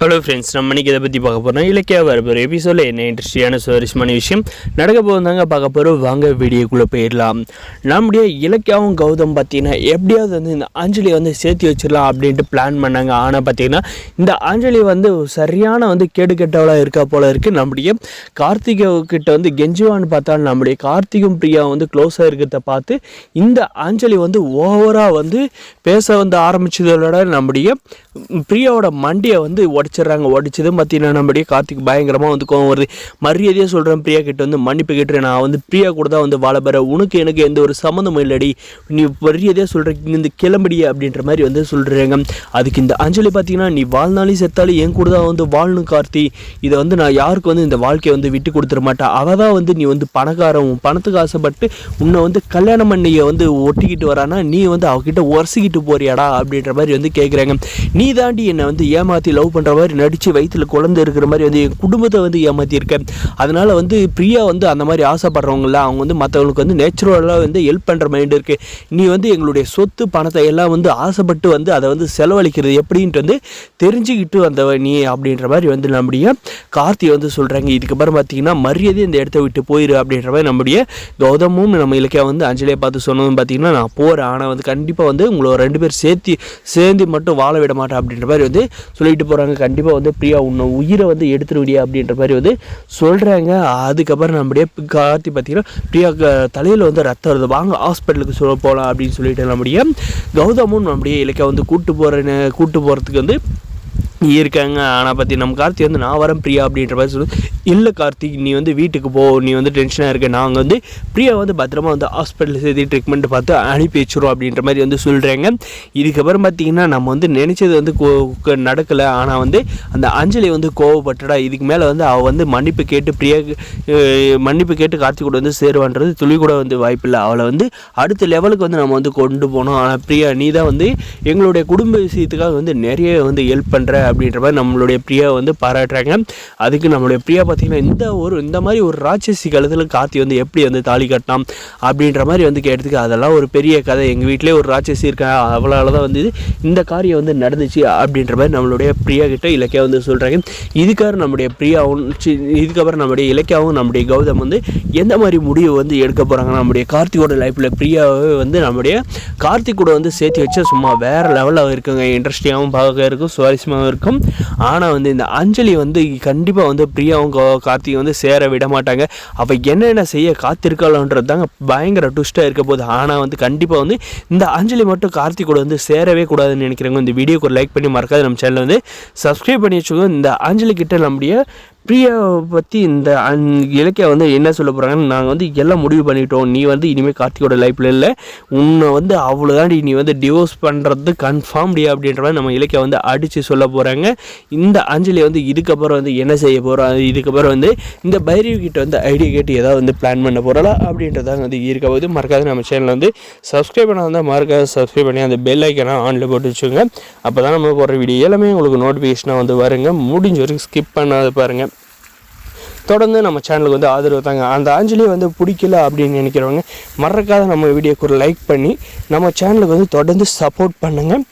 Hello friends, நம்ம இன்றைக்கி இதை பற்றி பார்க்க போகிறோம். இலக்கியா வரப்போகிற எபிசோடில் என்ன இன்ட்ரெஸ்டியான சுவாரஸ்யமான விஷயம் நடக்க போகுதாங்க பார்க்க போகிறோம். வாங்க வீடியோக்குள்ளே போயிடலாம். நம்முடைய இலக்கியாவும் கௌதம் பார்த்திங்கன்னா எப்படியாவது வந்து இந்த அஞ்சலியை வந்து சேர்த்து வச்சிடலாம் அப்படின்ட்டு பிளான் பண்ணாங்க. ஆனால் பார்த்திங்கன்னா இந்த அஞ்சலி வந்து சரியான வந்து கேடு கெட்டவளாக இருக்கா போல இருக்குது. நம்முடைய கார்த்திகிட்ட வந்து கெஞ்சுவான்னு பார்த்தாலும் நம்முடைய கார்த்திகும் பிரியா வந்து க்ளோஸாக இருக்கிறத பார்த்து இந்த அஞ்சலி வந்து ஓவராக வந்து பேச வந்து ஆரம்பித்ததோட நம்முடைய பிரியாவோட மண்டியை வந்து உடச்சதும் பார்த்தீங்கன்னா நம்முடைய கார்த்திக் பயங்கரமாக வந்து கோவம் வருது. மரியாதையாக சொல்கிறேன், பிரியா கிட்ட வந்து மன்னிப்பு கேட்டுறேன், நான் வந்து பிரியா கூட தான் வந்து வாழ போகிறேன், உனக்கு எனக்கு எந்த ஒரு சம்மந்தமும் இல்லடி, நீ மரியாதையாக சொல்கிறேன் இந்த கிளம்படியே அப்படின்ற மாதிரி வந்து சொல்கிறாங்க. அதுக்கு இந்த அஞ்சலி பார்த்தீங்கன்னா நீ வாழ்நாளையும் செத்தாலும் என் கூட தான் வந்து வாழணும் கார்த்தி, இதை வந்து நான் யாருக்கு வந்து இந்த வாழ்க்கையை வந்து விட்டு கொடுத்துட மாட்டேன், அவள் தான் வந்து நீ வந்து பணத்துக்கு ஆசைப்பட்டு உன்னை வந்து கல்யாணம் பண்ணியை வந்து ஒட்டிக்கிட்டு வரானா, நீ வந்து அவகிட்ட உரசிக்கிட்டு போறியாடா அப்படின்ற மாதிரி வந்து கேட்குறாங்க. நீ தாண்டி என்னை வந்து ஏமாற்றி லவ் பண்ணுற மாதிரி நடித்து வயிற்றில் குழந்தை இருக்கிற மாதிரி வந்து என் குடும்பத்தை வந்து ஏமாற்றியிருக்கேன். அதனால் வந்து பிரியா வந்து அந்த மாதிரி ஆசைப்படுறவங்கள அவங்க வந்து மற்றவங்களுக்கு வந்து நேச்சுரலாக வந்து ஹெல்ப் பண்ணுற மைண்ட் இருக்குது. நீ வந்து எங்களுடைய சொத்து பணத்தை எல்லாம் வந்து ஆசைப்பட்டு வந்து அதை வந்து செலவழிக்கிறது எப்படின்ட்டு வந்து தெரிஞ்சுக்கிட்டு வந்தவ நீ அப்படின்ற மாதிரி வந்து நம்முடைய கார்த்தி வந்து சொல்கிறாங்க. இதுக்கப்புறம் பார்த்தீங்கன்னா மரியாதை இந்த இடத்த விட்டு போயிரு அப்படின்ற மாதிரி நம்முடைய கௌதமும் நம்ம இலக்கியா வந்து அஞ்சலியை பார்த்து சொன்னதும் பார்த்தீங்கன்னா நான் போகிறேன், ஆனால் வந்து கண்டிப்பாக வந்து உங்களை 2 பேர் சேர்ந்து மட்டும் வாழ விட மாட்டேன் அப்படின்ற மாதிரி வந்து சொல்லிட்டு போகிறாங்க. கண்டிப்பாக வந்து பிரியா உன்னை உயிரை வந்து எடுத்துருவிடியா அப்படின்ற மாதிரி வந்து சொல்கிறாங்க. அதுக்கப்புறம் நம்முடைய கார்த்தி பார்த்தீங்கன்னா பிரியா தலையில் வந்து ரத்தம் வருது, வாங்க ஹாஸ்பிட்டலுக்கு போகலாம் அப்படின்னு சொல்லிட்டு நம்முடைய கௌதமும் நம்முடைய இலக்கியா வந்து கூட்டு போகிறதுக்கு வந்து இருக்காங்க. ஆனால் பற்றி நம்ம கார்த்தி வந்து நான் வரேன் பிரியா அப்படின்ற மாதிரி சொல்லி, இல்லை கார்த்திக் நீ வந்து வீட்டுக்கு போ, நீ வந்து டென்ஷனாக இருக்க, நாங்கள் வந்து பிரியா வந்து பத்திரமா வந்து ஹாஸ்பிட்டலில் சேர்த்து ட்ரீட்மெண்ட் பார்த்து அனுப்பி வச்சிரும் அப்படின்ற மாதிரி வந்து சொல்கிறாங்க. இதுக்கப்புறம் பார்த்திங்கன்னா நம்ம வந்து நினச்சது வந்து நடக்கலை, ஆனால் வந்து அந்த அஞ்சலி வந்து கோவப்பட்டடா, இதுக்கு மேலே வந்து அவள் வந்து மன்னிப்பு கேட்டு கார்த்திக் கூட வந்து சேருவான்றது துளி கூட வந்து வாய்ப்பில்லை. அவளை வந்து அடுத்த லெவலுக்கு வந்து நம்ம வந்து கொண்டு போனோம். ஆனால் பிரியா நீ தான் வந்து எங்களுடைய குடும்ப விஷயத்துக்காக வந்து நிறைய வந்து ஹெல்ப் பண்ணுற அப்படின்ற மாதிரி நம்மளுடைய பிரியா வந்து பாராட்டுறாங்க. அதுக்கு நம்மளுடைய பிரியா பார்த்தீங்கன்னா இந்த மாதிரி ஒரு ராட்சசி காலத்தில் கார்த்தி வந்து எப்படி வந்து தாலி கட்டலாம் அப்படின்ற மாதிரி வந்து கேட்டதுக்கு அதெல்லாம் ஒரு பெரிய கதை, எங்கள் வீட்டிலே ஒரு ராட்சசி இருக்கா, அவளால் தான் வந்து இந்த காரியம் வந்து நடந்துச்சு அப்படின்ற மாதிரி நம்மளுடைய பிரியா கிட்ட இலக்கியா வந்து சொல்கிறாங்க. இதுக்கப்புறம் நம்முடைய இலக்கியாவும் நம்முடைய கௌதம் வந்து எந்த மாதிரி முடிவு வந்து எடுக்க போகிறாங்க, நம்முடைய கார்த்திகோட லைஃப்பில் பிரியாவே வந்து நம்முடைய கார்த்திக் கூட வந்து சேர்த்து வச்சா சும்மா வேறு லெவலில் இருக்குங்க, இன்ட்ரெஸ்டிங்காகவும் பார்க்க இருக்கும், சுவாரஸ்யமாகவும் இருக்கும். ஆனால் வந்து இந்த அஞ்சலி வந்து கண்டிப்பாக வந்து பிரியாவும் கார்த்திகை வந்து சேர விட மாட்டாங்க. அவள் என்னென்ன செய்ய காத்திருக்காளன்றது தாங்க பயங்கர ட்விஸ்ட்டாக இருக்க போகுது. ஆனால் வந்து கண்டிப்பாக வந்து இந்த அஞ்சலி மட்டும் கார்த்திக் கூட வந்து சேரவே கூடாதுன்னு நினைக்கிறவங்க இந்த வீடியோக்கு ஒரு லைக் பண்ணி மறக்காது நம்ம சேனலை வந்து சப்ஸ்கிரைப் பண்ணி வச்சுக்கோங்க. இந்த அஞ்சலி கிட்ட நம்முடைய பிரியாவை பற்றி இந்த இலக்கியா வந்து என்ன சொல்ல போகிறாங்கன்னு, நாங்கள் வந்து எல்லாம் முடிவு பண்ணிட்டோம், நீ வந்து இனிமேல் கார்த்திகோட லைஃப்பில் இல்லை, உன்னை வந்து அவ்வளோதாண்டி, நீ வந்து டிவோர்ஸ் பண்ணுறது கன்ஃபார்ம்டியா அப்படின்ற மாதிரி நம்ம இலக்கியா வந்து அடித்து சொல்ல போகிறாங்க. இந்த அஞ்சலி வந்து இதுக்கப்புறம் வந்து என்ன செய்ய போகிறோம், இதுக்கப்புறம் வந்து இந்த பைரவி கிட்ட வந்து ஐடியா கேட்டு ஏதாவது வந்து பிளான் பண்ண போகிறா அப்படின்றதாங்க வந்து இருக்க போது. மறக்காது நம்ம சேனலில் வந்து சப்ஸ்கிரைப் பண்ண வந்தால் மறக்காது சப்ஸ்கிரைப் பண்ணி அந்த பெல் ஐக்கனை ஆனில் போட்டு வச்சுக்கோங்க. அப்போ தான் நம்ம போடுற வீடியோ எல்லாமே உங்களுக்கு நோட்டிஃபிகேஷனாக வந்து வருங்க. முடிஞ்ச வரைக்கும் ஸ்கிப் பண்ணாத பாருங்கள். தொடர்ந்து நம்ம சேனலுக்கு வந்து ஆதரவு தாங்க. அந்த அஞ்சலி வந்து பிடிக்கல அப்படின்னு நினைக்கிறவங்க மறக்காத நம்ம வீடியோக்கு ஒரு லைக் பண்ணி நம்ம சேனலுக்கு வந்து தொடர்ந்து சப்போர்ட் பண்ணுங்கள்.